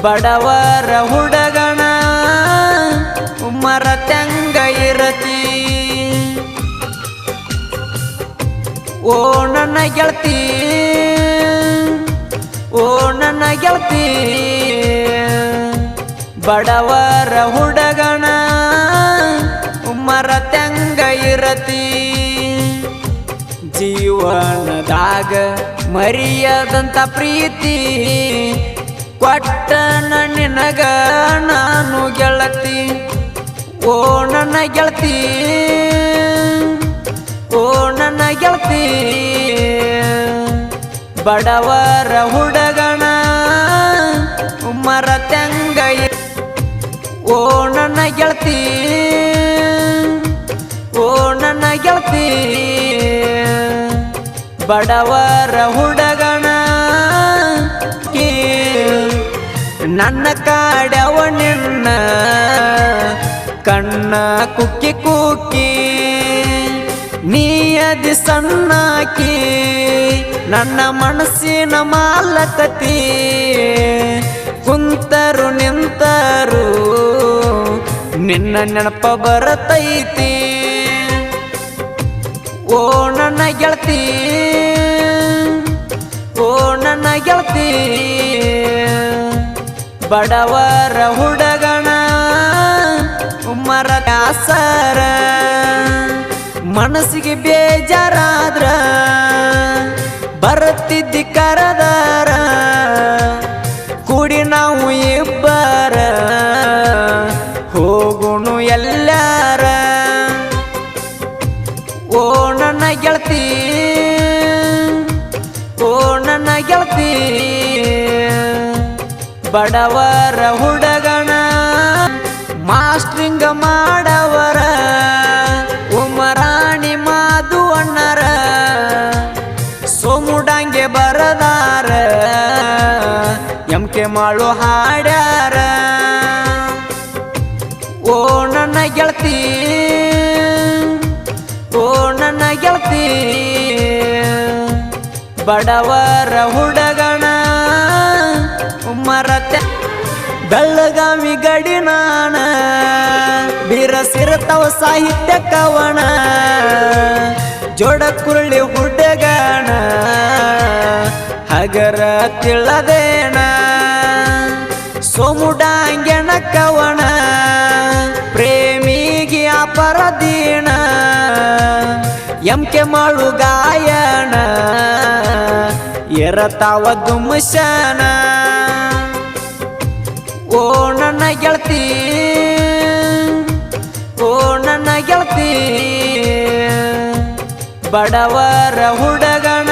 ಬಡವರ ಹುಡುಗನ ಮರತ್ಯಂಗ ಇರತಿ ಓ ನನ್ನ ಗೆಳತಿ ಓ ನನ್ನ ಗೆಳತಿ ಬಡವರ ಹುಡುಗನ ಮರತ್ಯಂಗ ಇರತಿ ಜೀವನದಾಗ ಮರಿಯದಂತ ಪ್ರೀತಿ ಕೊಟ್ಟ ನಿನಗ ನಾನು ಗೆಳತಿ ಓ ನನ್ನ ಗೆಳತಿ ಓ ನನ್ನ ಗೆಳತಿ ಬಡವರ ಹುಡುಗನ ಮರತ್ಯಂಗ ಓ ನನ್ನ ಗೆಳತಿ ಓ ನನ್ನ ಗೆಳತಿ ಬಡವರ ಹುಡುಗನ ನನ್ನ ಕಾಡವ ನಿನ್ನ ಕಣ್ಣ ಕುಕ್ಕಿ ಕುಕ್ಕಿ ನೀಯದಿ ಸಣ್ಣಾಕಿ ನನ್ನ ಮನಸ್ಸಿನ ಮಾಲಕತಿ ಕುಂತರು ನಿಂತರು ನಿನ್ನ ನೆನಪ ಬರತೈತಿ ಓ ನನ್ನ ಗೆಳತಿ ಓ ನನ್ನ ಗೆಳತಿ ಬಡವರ ಹುಡುಗನ ಮರದಾಸರ ಮನಸ್ಸಿಗೆ ಬೇಜಾರಾದ್ರ ಬರುತ್ತಿದ್ದಿ ಕರದಾರ ಕೂಡಿ ನಾವು ಇಬ್ಬರ ಹೋಗುಣು ಎಲ್ಲಾರ ಓ ನನ್ನ ಗೆಳತಿ ಓ ನನ್ನ ಗೆಳತಿ ಬಡವರ ಹುಡುಗನ ಮಾಸ್ಟ್ರಿಂಗ ಮಾಡವರ ಉಮರಾಣಿ ಮಾದು ಅಣ್ಣರ ಸೋಮುಡಂಗೆ ಬರದಾರ ಎಂಕೆ ಮಾಡು ಹಾಡ್ಯಾರ ಓ ನನ್ನ ಗೆಳತಿ ಓ ನನ್ನ ಗೆಳತಿ ಬಡವರ ಹುಡುಗನ ಮರತ್ಯ ಬೆಳಗಾವಿ ಗಡಿ ನಾಣ ಬಿರಸಿರತವ ಸಾಹಿತ್ಯ ಕವನ ಜೋಡ ಕುರುಳಿ ಹುಡುಗನ ಹಗರ ತಿಳದೇನ ಸೋಮುಡಾಂಗೆಣ ಕವನ ಪ್ರೇಮಿಗೆ ಅಪರದೀನ ಎಂಕೆ ಮಾಡು ಗಾಯನ ಎರತಾವ ದುಮ್ಶನ ಓ ನನ್ನ ಗೆಳತಿ ಓ ನನ್ನ ಗೆಳತಿ ಬಡವರ ಹುಡುಗನ